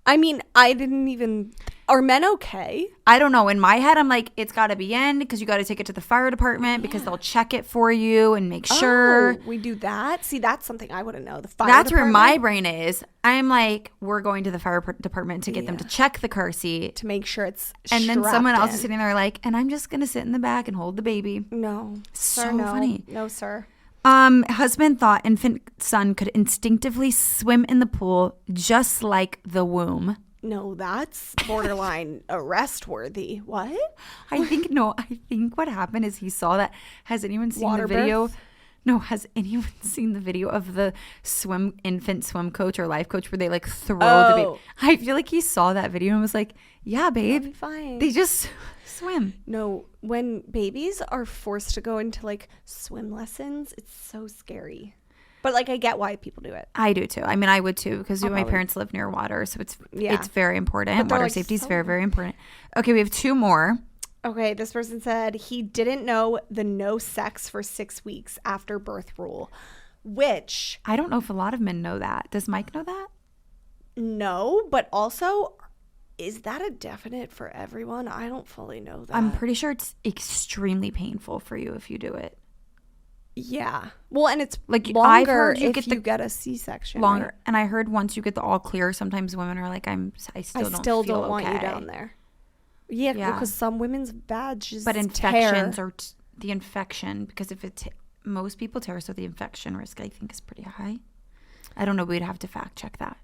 I mean, I didn't even. Are men okay? I don't know. In my head, I'm like, it's got to be in because you got to take it to the fire department because they'll check it for you and make sure. Oh, we do that? See, that's something I wouldn't know. The fire That's department? where my brain is. I'm like, we're going to the fire department to get them to check the car seat. To make sure it's and then someone else is sitting there like, and I'm just going to sit in the back and hold the baby. No. So no. funny. No, sir. Husband thought infant son could instinctively swim in the pool just like the womb. No, that's borderline arrest worthy. What? I think what happened is he saw that. Has anyone seen Water the video? birth? No, has anyone seen the video of the infant swim coach or life coach where they like throw the baby? I feel like he saw that video and was like, yeah, babe. That'll be fine. They just swim. No, when babies are forced to go into like swim lessons, it's so scary. But like, I get why people do it. I do too. I mean, I would too because my parents live near water, so it's very important. Water safety is very, very important. Okay, we have two more. Okay, this person said he didn't know the no sex for 6 weeks after birth rule, which I don't know if a lot of men know that. Does Mike know that? No, but also, is that a definite for everyone? I don't fully know that. I'm pretty sure it's extremely painful for you if you do it. Yeah. Well, and it's like longer I've heard you get a C-section. Longer. Right? And I heard once you get the all clear, sometimes women are like, I still don't want you down there. Yeah, because some women's badges but infections or the infection, because if it's most people tear, so the infection risk I think is pretty high. I don't know. We'd have to fact check that.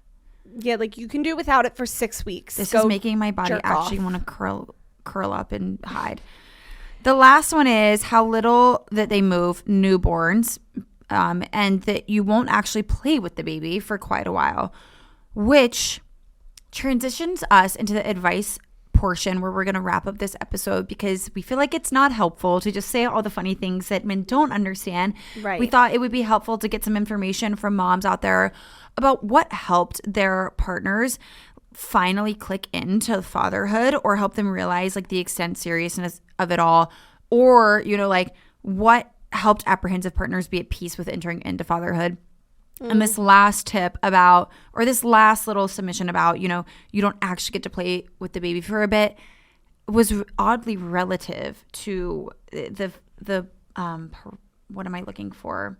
Yeah, like you can do without it for 6 weeks. This is making my body actually want to curl up and hide. The last one is how little that they move newborns, and that you won't actually play with the baby for quite a while, which transitions us into the advice portion where we're going to wrap up this episode because we feel like it's not helpful to just say all the funny things that men don't understand. Right. We thought it would be helpful to get some information from moms out there about what helped their partners finally click into fatherhood or help them realize like the extent seriousness of it all, or like what helped apprehensive partners be at peace with entering into fatherhood. And this last tip about, or this last little submission about, you don't actually get to play with the baby for a bit was oddly relative to the what am I looking for?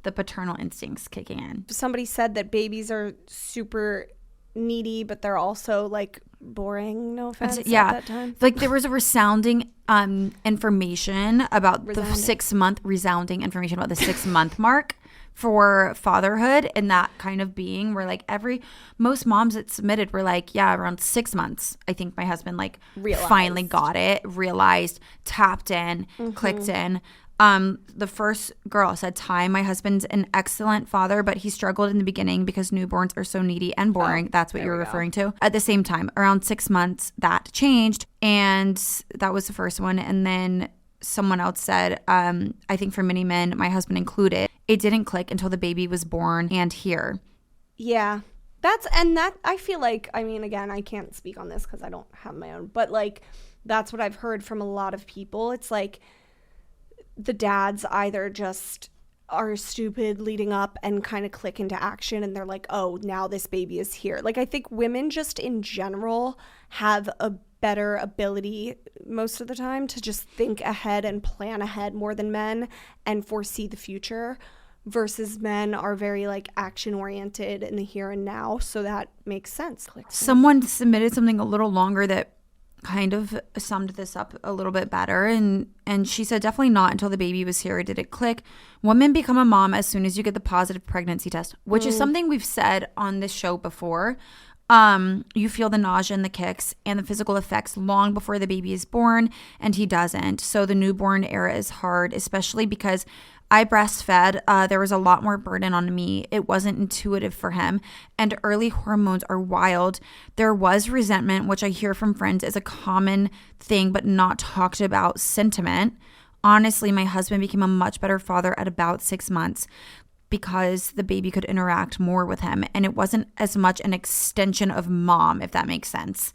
The paternal instincts kicking in. Somebody said that babies are super needy, but they're also like boring. No offense. At that time. Like there was a resounding information about the 6 month resounding information about the 6 month mark for fatherhood, and that kind of being where like most moms that submitted were like, yeah, around 6 months. I think my husband like finally got it, realized, tapped in, clicked in. The first girl said, Ty, my husband's an excellent father, but he struggled in the beginning because newborns are so needy and boring. That's what you're referring to. At the same time, around 6 months, that changed. And that was the first one. And then someone else said, I think for many men, my husband included, it didn't click until the baby was born and here. Yeah. I feel like, I mean, again, I can't speak on this because I don't have my own, but like, that's what I've heard from a lot of people. It's like the dads either just are stupid leading up and kind of click into action, and they're like, oh, now this baby is here. Like, I think women just in general have a better ability most of the time to just think ahead and plan ahead more than men and foresee the future, versus men are very like action oriented in the here and now. So that makes sense. Someone submitted something a little longer that kind of summed this up a little bit better, and she said, definitely not until the baby was here did it click. Women become a mom as soon as you get the positive pregnancy test, which is something we've said on this show before. You feel the nausea and the kicks and the physical effects long before the baby is born, and he doesn't. So the newborn era is hard, especially because I breastfed. There was a lot more burden on me. It wasn't intuitive for him. And early hormones are wild. There was resentment, which I hear from friends is a common thing, but not talked about sentiment. Honestly, my husband became a much better father at about 6 months because the baby could interact more with him. And it wasn't as much an extension of mom, if that makes sense.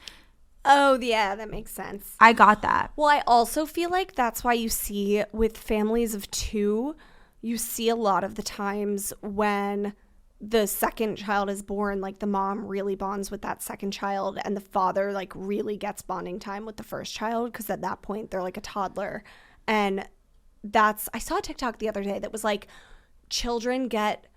Oh, yeah, that makes sense. I got that. Well, I also feel like that's why you see with families of two, you see a lot of the times when the second child is born, like the mom really bonds with that second child, and the father like really gets bonding time with the first child, because at that point they're like a toddler. And I saw a TikTok the other day that was like, children get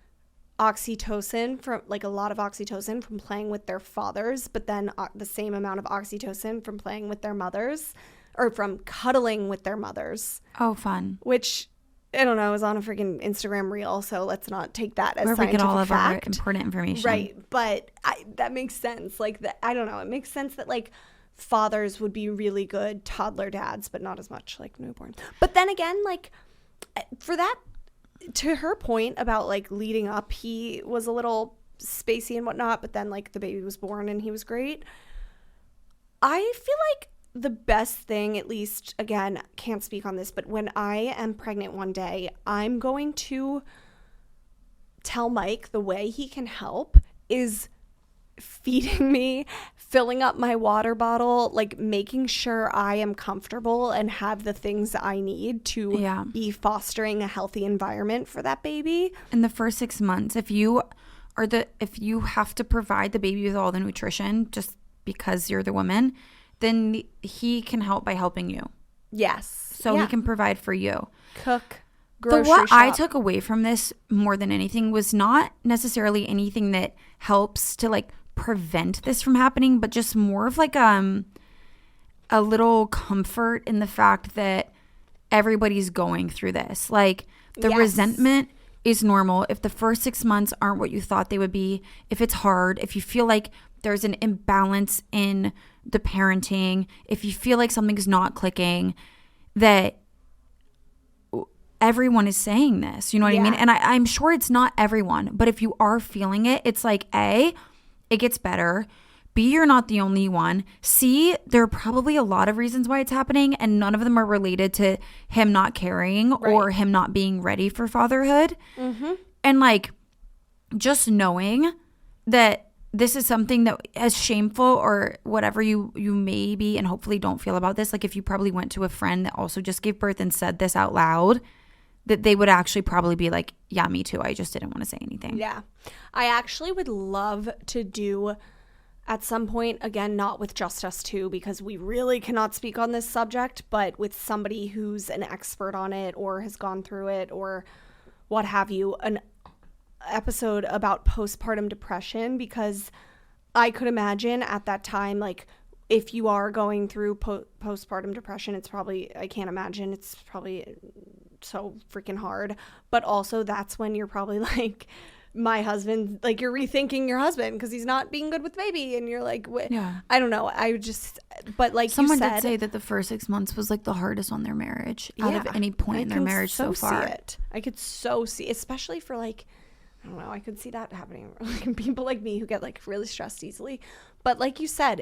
oxytocin from like a lot of oxytocin from playing with their fathers, but then the same amount of oxytocin from playing with their mothers, or from cuddling with their mothers. Oh, fun. Which, I don't know, is on a freaking Instagram reel, so let's not take that as where we scientific get all of fact. Our important information. Right, but that makes sense. Like, I don't know, it makes sense that like fathers would be really good toddler dads, but not as much like newborns. But then again, like for that, to her point about like leading up, he was a little spacey and whatnot, but then like the baby was born and he was great. I feel like the best thing, at least, again, can't speak on this, but when I am pregnant one day, I'm going to tell Mike the way he can help is feeding me, filling up my water bottle, like making sure I am comfortable and have the things I need to be fostering a healthy environment for that baby. In the first 6 months, if you have to provide the baby with all the nutrition just because you're the woman, then he can help by helping you. Yes. So he can provide for you. Cook, grocery what shop. I took away from this more than anything was not necessarily anything that helps to like prevent this from happening, but just more of like a little comfort in the fact that everybody's going through this. Like the resentment is normal. If the first 6 months aren't what you thought they would be, if it's hard, if you feel like there's an imbalance in the parenting, if you feel like something's not clicking, that everyone is saying this, you know what I mean? And I'm sure it's not everyone, but if you are feeling it, it's like, A, it gets better. B, you're not the only one. C, there are probably a lot of reasons why it's happening, and none of them are related to him not caring or him not being ready for fatherhood. Mm-hmm. And like, just knowing that this is something that, as shameful or whatever you may be and hopefully don't feel about this, like if you probably went to a friend that also just gave birth and said this out loud, that they would actually probably be like, yeah, me too. I just didn't want to say anything. Yeah. I actually would love to do at some point, again, not with just us two, because we really cannot speak on this subject, but with somebody who's an expert on it or has gone through it or what have you, an episode about postpartum depression, because I could imagine at that time, like, if you are going through postpartum depression, it's probably, I can't imagine, it's probably so freaking hard. But also that's when you're probably like, my husband, like you're rethinking your husband because he's not being good with baby, and you're like, what? Yeah, I don't know. But like someone you said, did say that the first 6 months was like the hardest on their marriage out of any point in their marriage so far. I could so see, especially for like, I don't know, I could see that happening like people like me who get like really stressed easily. But like you said,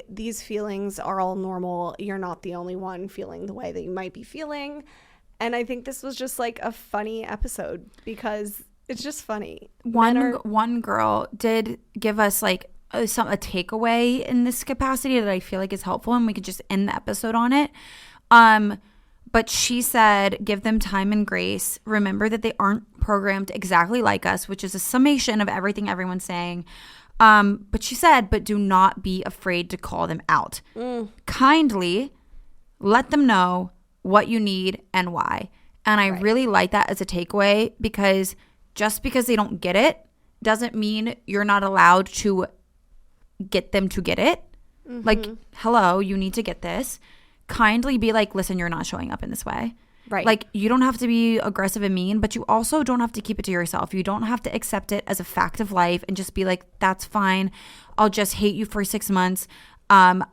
these feelings are all normal. You're not the only one feeling the way that you might be feeling. And I think this was just like a funny episode because it's just funny. One girl did give us like a takeaway in this capacity that I feel like is helpful, and we could just end the episode on it. But she said, give them time and grace. Remember that they aren't programmed exactly like us, which is a summation of everything everyone's saying. But she said, but do not be afraid to call them out. Kindly let them know what you need and why. And I really like that as a takeaway, because just because they don't get it doesn't mean you're not allowed to get them to get it. Like, hello, you need to get this. Kindly be like, listen, you're not showing up in this way. Right. Like, you don't have to be aggressive and mean, but you also don't have to keep it to yourself. You don't have to accept it as a fact of life and just be like, that's fine. I'll just hate you for 6 months.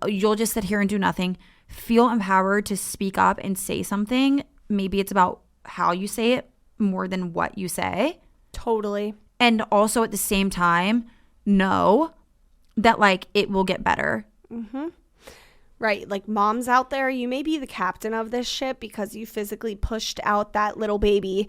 You'll just sit here and do nothing. Feel empowered to speak up and say something. Maybe it's about how you say it more than what you say. Totally. And also at the same time, know that like it will get better. Right. Like, moms out there, you may be the captain of this ship because you physically pushed out that little baby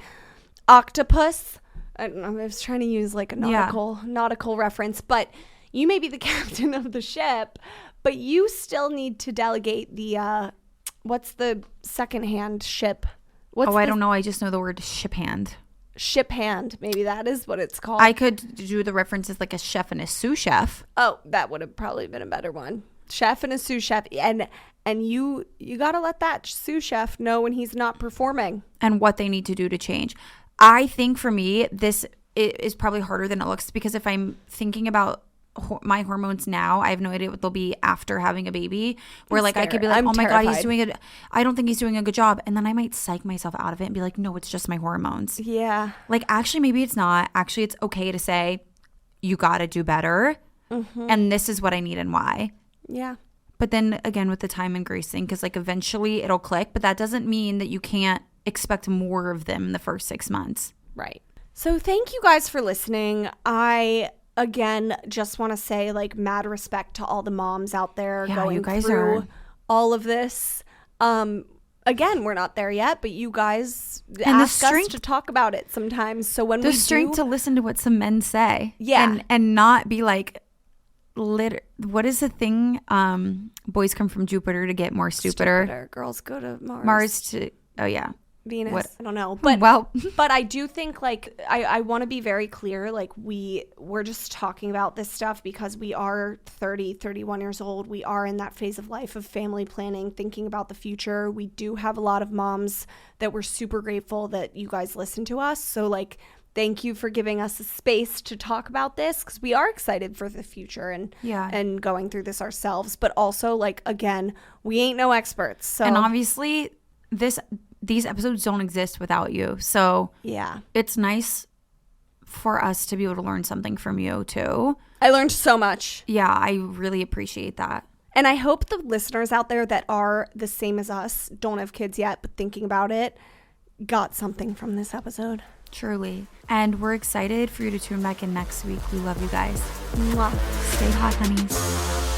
octopus. I don't know, I was trying to use like a nautical reference, but you may be the captain of the ship, but you still need to delegate the what's the second-hand ship? I don't know. I just know the word ship hand. Ship hand. Maybe that is what it's called. I could do the references like a chef and a sous chef. Oh, that would have probably been a better one. Chef and a sous chef, and you got to let that sous chef know when he's not performing and what they need to do to change. I think for me, this is probably harder than it looks, because if I'm thinking about my hormones now, I have no idea what they'll be after having a baby, where like I could be like, oh my God, I don't think he's doing a good job, and then I might psych myself out of it and be like, no, it's just my hormones. Yeah, like actually maybe it's not. Actually, it's okay to say you got to do better, and this is what I need and why. Yeah. But then again, with the time and grace thing, because like eventually it'll click, but that doesn't mean that you can't expect more of them in the first 6 months. Right. So thank you guys for listening. I, again, just want to say like mad respect to all the moms out there going through all of this. Again, we're not there yet, but you guys ask us to talk about it sometimes. So when we do, the strength to listen to what some men say. Yeah. And not be like, what is the thing? Boys come from Jupiter to get more stupider. Girls go to Mars. Mars to Venus. What? I don't know, but I do think like I want to be very clear. Like we're just talking about this stuff because we are 31 years old. We are in that phase of life of family planning, thinking about the future. We do have a lot of moms that we're super grateful that you guys listen to us. So like, thank you for giving us a space to talk about this, because we are excited for the future and going through this ourselves. But also, like, again, we ain't no experts. So, and obviously, these episodes don't exist without you. So yeah, it's nice for us to be able to learn something from you too. I learned so much. Yeah, I really appreciate that. And I hope the listeners out there that are the same as us, don't have kids yet, but thinking about it, got something from this episode. Truly. And we're excited for you to tune back in next week. We love you guys. Mwah. Stay hot, honeys.